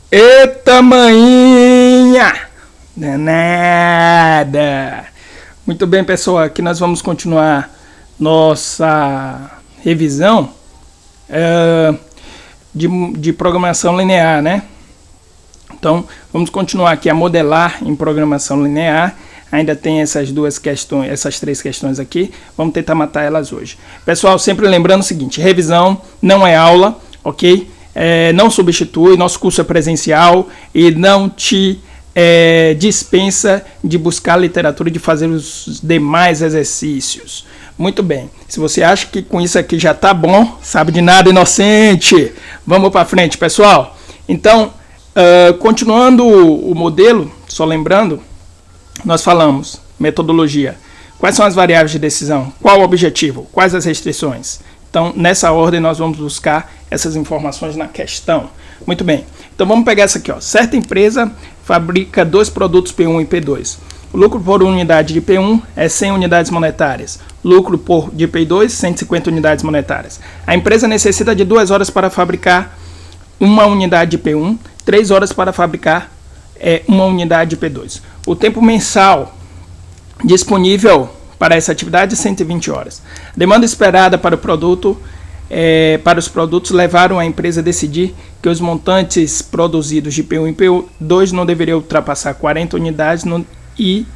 Eita, manhinha! Danada! Muito bem, pessoal, aqui nós vamos continuar nossa revisão de programação linear, né? Então, vamos continuar aqui a modelar em programação linear. Ainda tem essas três questões aqui. Vamos tentar matar elas hoje. Pessoal, sempre lembrando o seguinte, revisão não é aula, ok? Não substitui, nosso curso é presencial e não te dispensa de buscar literatura e de fazer os demais exercícios. Muito bem, se você acha que com isso aqui já tá bom, sabe de nada, inocente. Vamos para frente, pessoal. Então, continuando o modelo, só lembrando, nós falamos metodologia. Quais são as variáveis de decisão? Qual o objetivo? Quais as restrições? Então, nessa ordem, nós vamos buscar essas informações na questão. Muito bem. Então, vamos pegar essa aqui, ó. Certa empresa fabrica dois produtos P1 e P2. O lucro por unidade de P1 é 100 unidades monetárias. Lucro de P2, 150 unidades monetárias. A empresa necessita de 2 horas para fabricar uma unidade de P1, 3 horas para fabricar uma unidade de P2. O tempo mensal disponível para essa atividade é 120 horas. A demanda esperada para para os produtos levaram a empresa a decidir que os montantes produzidos de P1 e P2 não deveriam ultrapassar 40 unidades e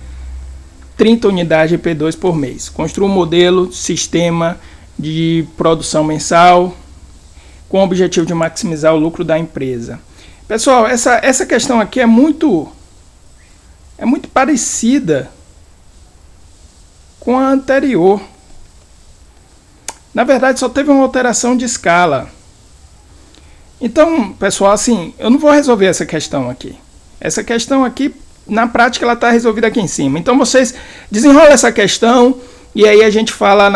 30 unidades de P2 por mês. Construa um modelo, sistema de produção mensal com o objetivo de maximizar o lucro da empresa. Pessoal, essa questão aqui é muito parecida com a anterior. Na verdade, só teve uma alteração de escala. Então, pessoal, assim, eu não vou resolver essa questão aqui. Essa questão aqui, na prática, ela está resolvida aqui em cima. Então, vocês desenrolam essa questão e aí a gente fala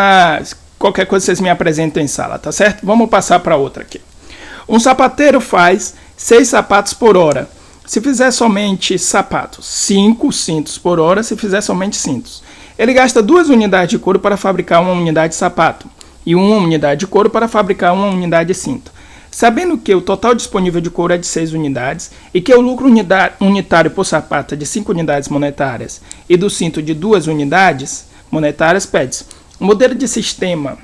qualquer coisa vocês me apresentam em sala, tá certo? Vamos passar para outra aqui. Um sapateiro faz 6 sapatos por hora. Se fizer somente sapatos, 5 cintos por hora, se fizer somente cintos. Ele gasta 2 unidades de couro para fabricar uma unidade de sapato e 1 unidade de couro para fabricar uma unidade de cinto. Sabendo que o total disponível de couro é de 6 unidades e que o lucro unitário por sapato é de 5 unidades monetárias e do cinto de 2 unidades monetárias, pede-se um modelo de sistema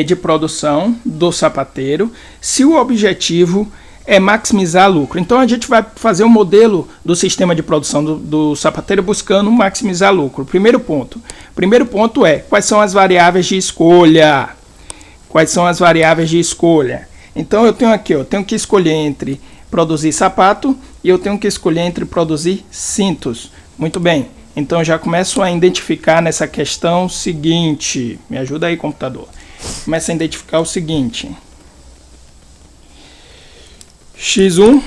de produção do sapateiro se o objetivo é maximizar lucro. Então a gente vai fazer um modelo do sistema de produção do sapateiro buscando maximizar lucro. Primeiro ponto é quais são as variáveis de escolha. Quais são as variáveis de escolha? Então eu tenho aqui, eu tenho que escolher entre produzir sapato e eu tenho que escolher entre produzir cintos. Muito bem. Então já começo a identificar nessa questão o seguinte. Me ajuda aí, computador. Começa a identificar o seguinte. X1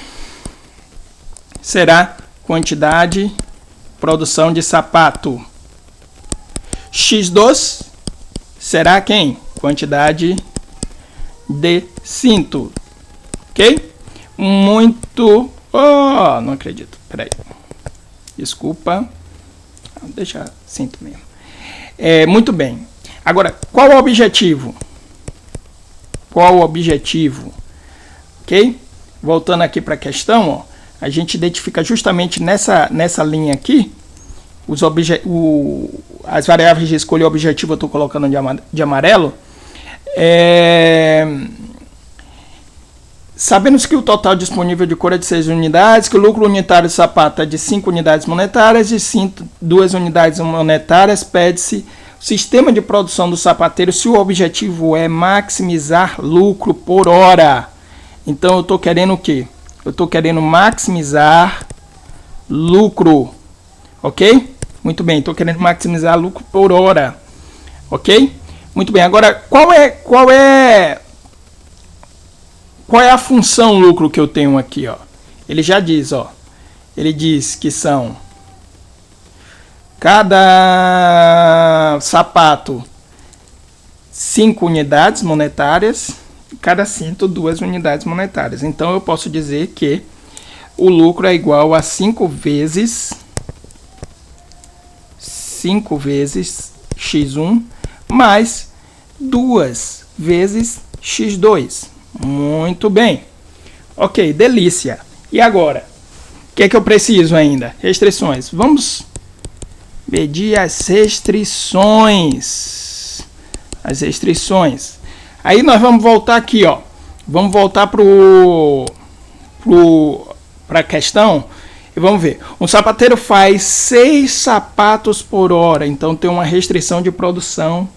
será quantidade produção de sapato. X2 será quem? Quantidade de cinto. Ok? Muito... Oh, não acredito. Peraí. Desculpa. Deixa cinto mesmo. Muito bem. Agora, qual o objetivo? Qual o objetivo? Ok? Voltando aqui para a questão, ó, a gente identifica justamente nessa linha aqui, as variáveis de escolha e objetivo eu estou colocando de amarelo. Sabemos que o total disponível de couro é de 6 unidades, que o lucro unitário do sapato é de 5 unidades monetárias e 2 unidades monetárias, pede-se o sistema de produção do sapateiro se o objetivo é maximizar lucro por hora. Então eu estou querendo o quê? Eu estou querendo maximizar lucro, ok? Muito bem, estou querendo maximizar lucro por hora, ok? Muito bem, agora qual é a função lucro que eu tenho aqui, ó? Ele já diz, ó. Ele diz que são cada sapato 5 unidades monetárias, cada cinto 2 unidades monetárias. Então eu posso dizer que o lucro é igual a 5 vezes x1 mais 2 vezes x2. Muito bem. Ok, delícia. E agora? O que é que eu preciso ainda? Restrições. Vamos medir as restrições. As restrições. Aí nós vamos voltar aqui, ó. Vamos voltar para a questão e vamos ver. Um sapateiro faz 6 sapatos por hora. Então tem uma restrição de produção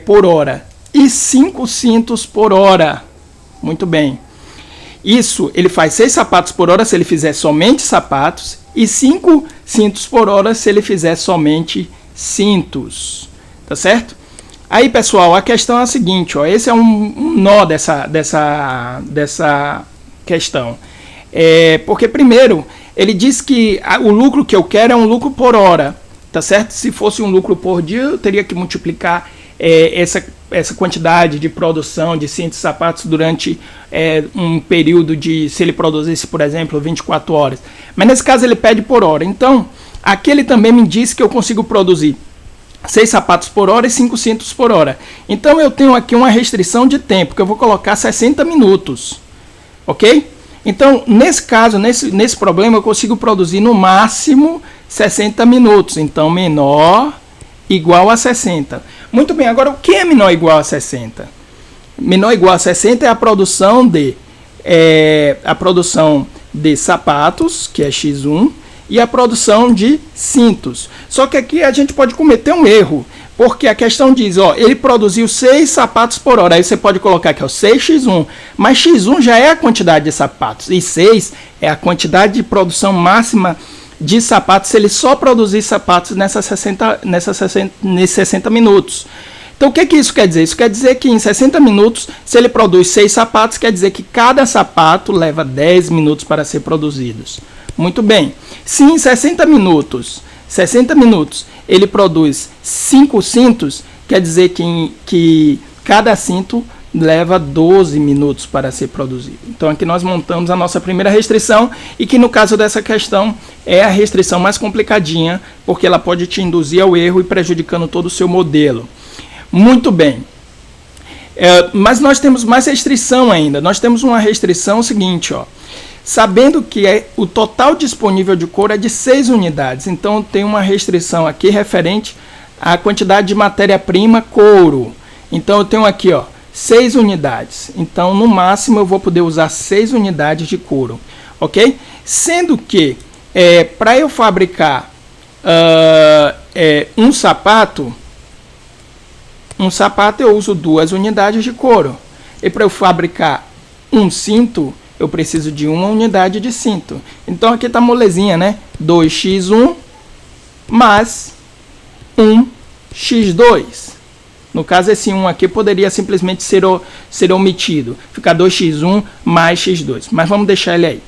por hora. E 5 cintos por hora. Muito bem. Isso, ele faz 6 sapatos por hora se ele fizer somente sapatos e 5 cintos por hora se ele fizer somente cintos. Tá certo? Aí, pessoal, a questão é a seguinte, ó, esse é um nó dessa questão. Porque, primeiro, ele diz que o lucro que eu quero é um lucro por hora. Tá certo? Se fosse um lucro por dia, eu teria que multiplicar essa quantidade de produção de cintos e sapatos durante um período de, se ele produzisse, por exemplo, 24 horas. Mas nesse caso ele pede por hora. Então, aqui ele também me diz que eu consigo produzir 6 sapatos por hora e 5 cintos por hora. Então eu tenho aqui uma restrição de tempo, que eu vou colocar 60 minutos. Ok? Então, nesse caso, nesse problema, eu consigo produzir no máximo 60 minutos. Então, menor igual a 60. Muito bem, agora o que é menor igual a 60? Menor igual a 60 é a produção de sapatos, que é x1, e a produção de cintos. Só que aqui a gente pode cometer um erro, porque a questão diz, ó, ele produziu 6 sapatos por hora. Aí você pode colocar aqui, ó, 6x1, mas x1 já é a quantidade de sapatos, e 6 é a quantidade de produção máxima de sapatos se ele só produzir sapatos nesses 60 minutos. Então o que isso quer dizer? Isso quer dizer que em 60 minutos, se ele produz 6 sapatos, quer dizer que cada sapato leva 10 minutos para ser produzidos. Muito bem. Se em 60 minutos ele produz 5 cintos, quer dizer que cada cinto leva 12 minutos para ser produzido. Então aqui nós montamos a nossa primeira restrição e que no caso dessa questão é a restrição mais complicadinha, porque ela pode te induzir ao erro e prejudicando todo o seu modelo. Muito bem. Mas nós temos mais restrição ainda. Nós temos uma restrição seguinte, ó. Sabendo que o total disponível de couro é de 6 unidades. Então tem uma restrição aqui referente à quantidade de matéria-prima couro. Então eu tenho aqui, ó, 6 unidades. Então, no máximo, eu vou poder usar 6 unidades de couro. Ok? Sendo que, para eu fabricar um sapato eu uso 2 unidades de couro. E para eu fabricar um cinto, eu preciso de 1 unidade de cinto. Então, aqui está molezinha, né? 2x1 mais 1x2. No caso, esse 1 aqui poderia simplesmente ser omitido. Ficar 2x1 mais x2. Mas vamos deixar ele aí.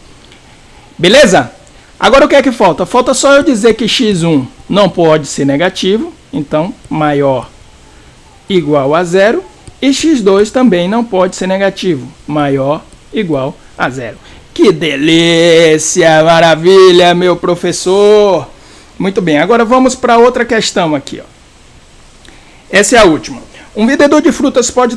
Beleza? Agora o que é que falta? Falta só eu dizer que x1 não pode ser negativo. Então, maior igual a 0. E x2 também não pode ser negativo. Maior igual a 0. Que delícia! Maravilha, meu professor! Muito bem. Agora vamos para outra questão aqui, ó. Essa é a última. Um vendedor de frutas pode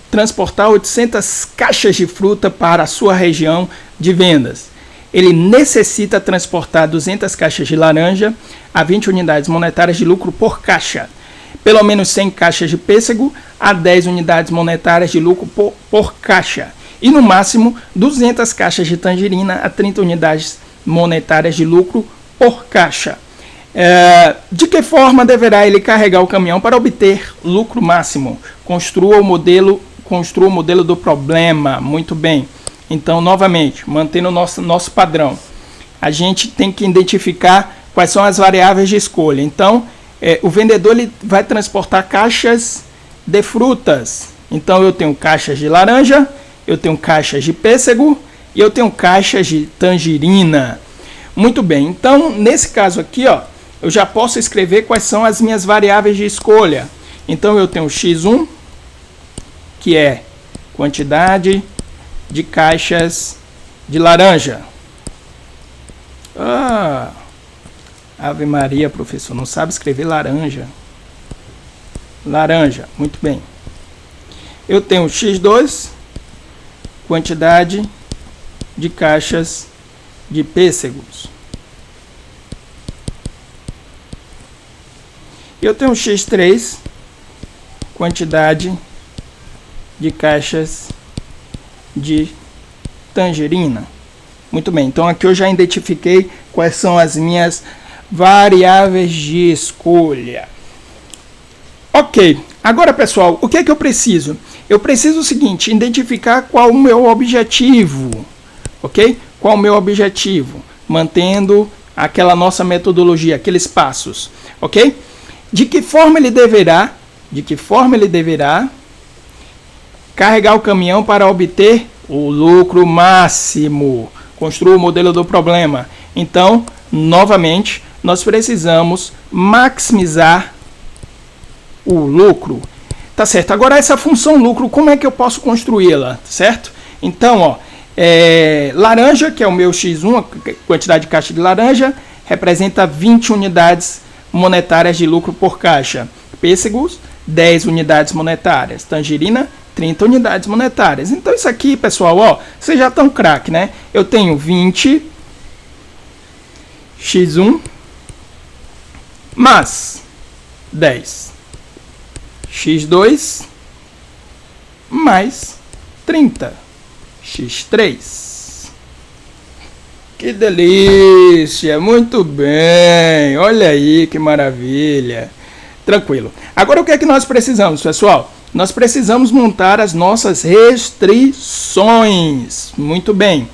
transportar 800 caixas de fruta para a sua região de vendas. Ele necessita transportar 200 caixas de laranja a 20 unidades monetárias de lucro por caixa. Pelo menos 100 caixas de pêssego a 10 unidades monetárias de lucro por caixa. E no máximo 200 caixas de tangerina a 30 unidades monetárias de lucro por caixa. De que forma deverá ele carregar o caminhão para obter lucro máximo? Construa o modelo do problema. Muito bem. Então, novamente, mantendo o nosso padrão, a gente tem que identificar quais são as variáveis de escolha. Então, o vendedor ele vai transportar caixas de frutas. Então, eu tenho caixas de laranja, eu tenho caixas de pêssego e eu tenho caixas de tangerina. Muito bem. Então, nesse caso aqui, ó, eu já posso escrever quais são as minhas variáveis de escolha. Então, eu tenho x1, que é quantidade de caixas de laranja. Ave Maria, professor, não sabe escrever laranja. Laranja, muito bem. Eu tenho x2, quantidade de caixas de pêssegos. Eu tenho x3, quantidade de caixas de tangerina. Muito bem, então aqui eu já identifiquei quais são as minhas variáveis de escolha. Ok, agora pessoal, o que é que eu preciso? Eu preciso o seguinte, identificar qual o meu objetivo, ok? Qual o meu objetivo? Mantendo aquela nossa metodologia, aqueles passos, ok? De que forma ele deverá carregar o caminhão para obter o lucro máximo? Construa o modelo do problema. Então, novamente, nós precisamos maximizar o lucro. Tá certo? Agora, essa função lucro, como é que eu posso construí-la? Certo? Então, ó, laranja, que é o meu x1, a quantidade de caixa de laranja, representa 20 unidades monetárias de lucro por caixa. Pêssegos, 10 unidades monetárias. Tangerina, 30 unidades monetárias. Então, isso aqui, pessoal, ó, vocês já estão craque, né? Eu tenho 20 x1 mais 10 x2 mais 30 x3. Que delícia! Muito bem! Olha aí que maravilha! Tranquilo. Agora o que é que nós precisamos, pessoal? Nós precisamos montar as nossas restrições. Muito bem.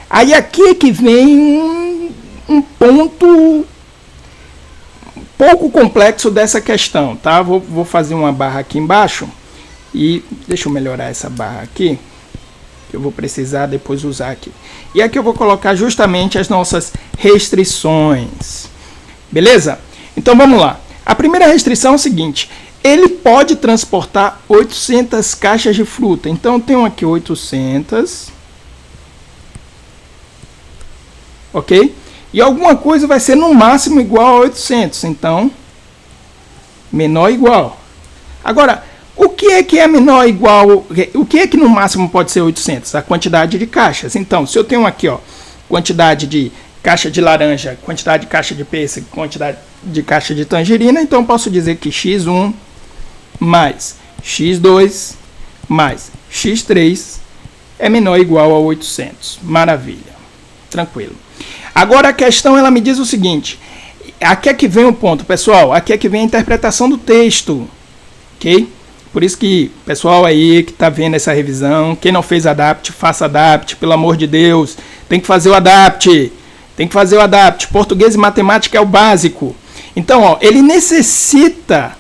Aí aqui é que vem um ponto pouco complexo dessa questão, tá? Vou fazer uma barra aqui embaixo e deixa eu melhorar essa barra aqui, que eu vou precisar depois usar aqui. E aqui eu vou colocar justamente as nossas restrições. Beleza? Então vamos lá. A primeira restrição é o seguinte: ele pode transportar 800 caixas de fruta. Então eu tenho aqui 800. Ok? E alguma coisa vai ser no máximo igual a 800. Então, menor ou igual. Agora, o que é menor ou igual? O que é que no máximo pode ser 800? A quantidade de caixas. Então, se eu tenho aqui, ó, quantidade de caixa de laranja, quantidade de caixa de pêssego, quantidade de caixa de tangerina, então eu posso dizer que x1 mais x2 mais x3 é menor ou igual a 800. Maravilha. Tranquilo. Agora a questão, ela me diz o seguinte, aqui é que vem o ponto, pessoal, aqui é que vem a interpretação do texto, ok? Por isso que, pessoal aí que está vendo essa revisão, quem não fez adapt, faça adapt, pelo amor de Deus, tem que fazer o adapt, português e matemática é o básico. Então, ó, ele necessita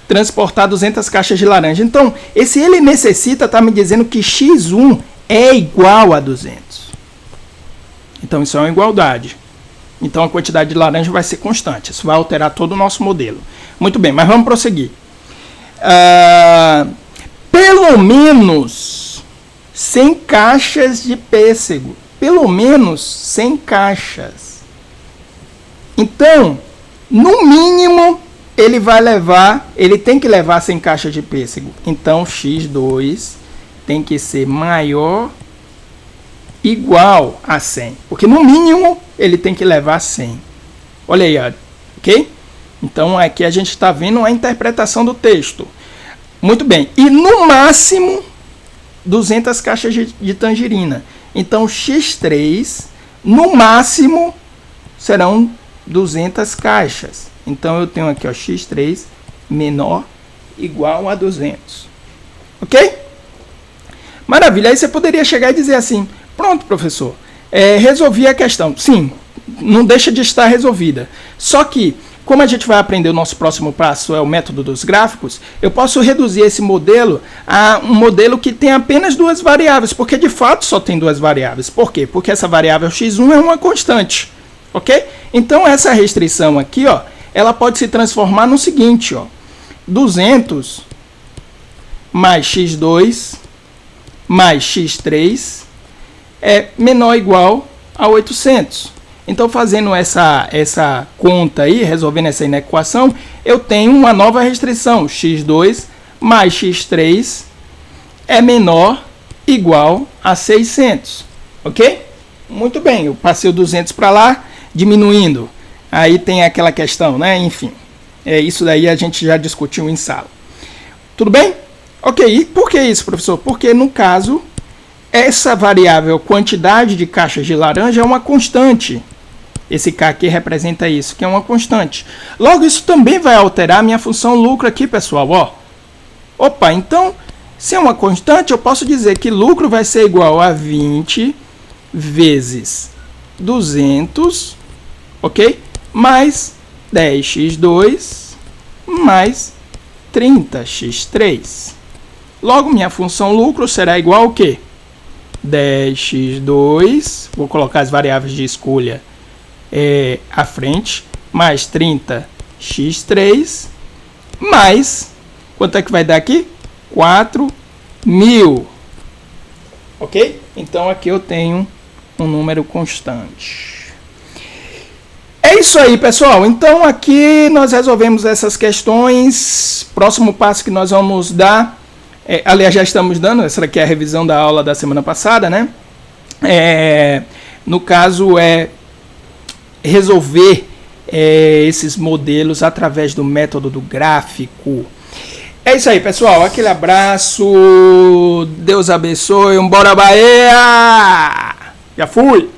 transportar 200 caixas de laranja, então, esse ele necessita está me dizendo que x1 é igual a 200. Então, isso é uma igualdade. Então, a quantidade de laranja vai ser constante. Isso vai alterar todo o nosso modelo. Muito bem, mas vamos prosseguir. Pelo menos 100 caixas de pêssego. Pelo menos 100 caixas. Então, no mínimo, ele tem que levar 100 caixas de pêssego. Então, x2 tem que ser maior igual a 100, porque no mínimo ele tem que levar 100. Olha aí, ok? Então aqui a gente está vendo a interpretação do texto. Muito bem, e no máximo 200 caixas de tangerina. Então x3 no máximo serão 200 caixas. Então eu tenho aqui, ó, x3 menor igual a 200. Ok? Maravilha, aí você poderia chegar e dizer assim: pronto, professor, resolvi a questão. Sim, não deixa de estar resolvida. Só que, como a gente vai aprender, o nosso próximo passo é o método dos gráficos, eu posso reduzir esse modelo a um modelo que tem apenas duas variáveis, porque de fato só tem duas variáveis. Por quê? Porque essa variável x1 é uma constante, ok? Então, essa restrição aqui, ó, ela pode se transformar no seguinte, ó, 200 mais x2 mais x3 é menor ou igual a 800. Então, fazendo essa conta aí, resolvendo essa inequação, eu tenho uma nova restrição. x2 mais x3 é menor ou igual a 600. Ok? Muito bem, eu passei o 200 para lá, diminuindo. Aí tem aquela questão, né? Enfim, isso daí a gente já discutiu em sala. Tudo bem? Ok, e por que isso, professor? Porque, no caso, essa variável quantidade de caixas de laranja é uma constante. Esse K aqui representa isso, que é uma constante. Logo, isso também vai alterar a minha função lucro aqui, pessoal. Ó. Opa, então, se é uma constante, eu posso dizer que lucro vai ser igual a 20 vezes 200, ok? Mais 10x2 mais 30x3. Logo, minha função lucro será igual ao quê? 10x2, vou colocar as variáveis de escolha à frente, mais 30x3, mais, quanto é que vai dar aqui? 4.000. Ok? Então, aqui eu tenho um número constante. É isso aí, pessoal. Então, aqui nós resolvemos essas questões. Próximo passo que nós vamos dar, aliás, já estamos dando, essa daqui é a revisão da aula da semana passada, né? No caso, resolver esses modelos através do método do gráfico. É isso aí, pessoal. Aquele abraço. Deus abençoe. Bora Bahia! Já fui!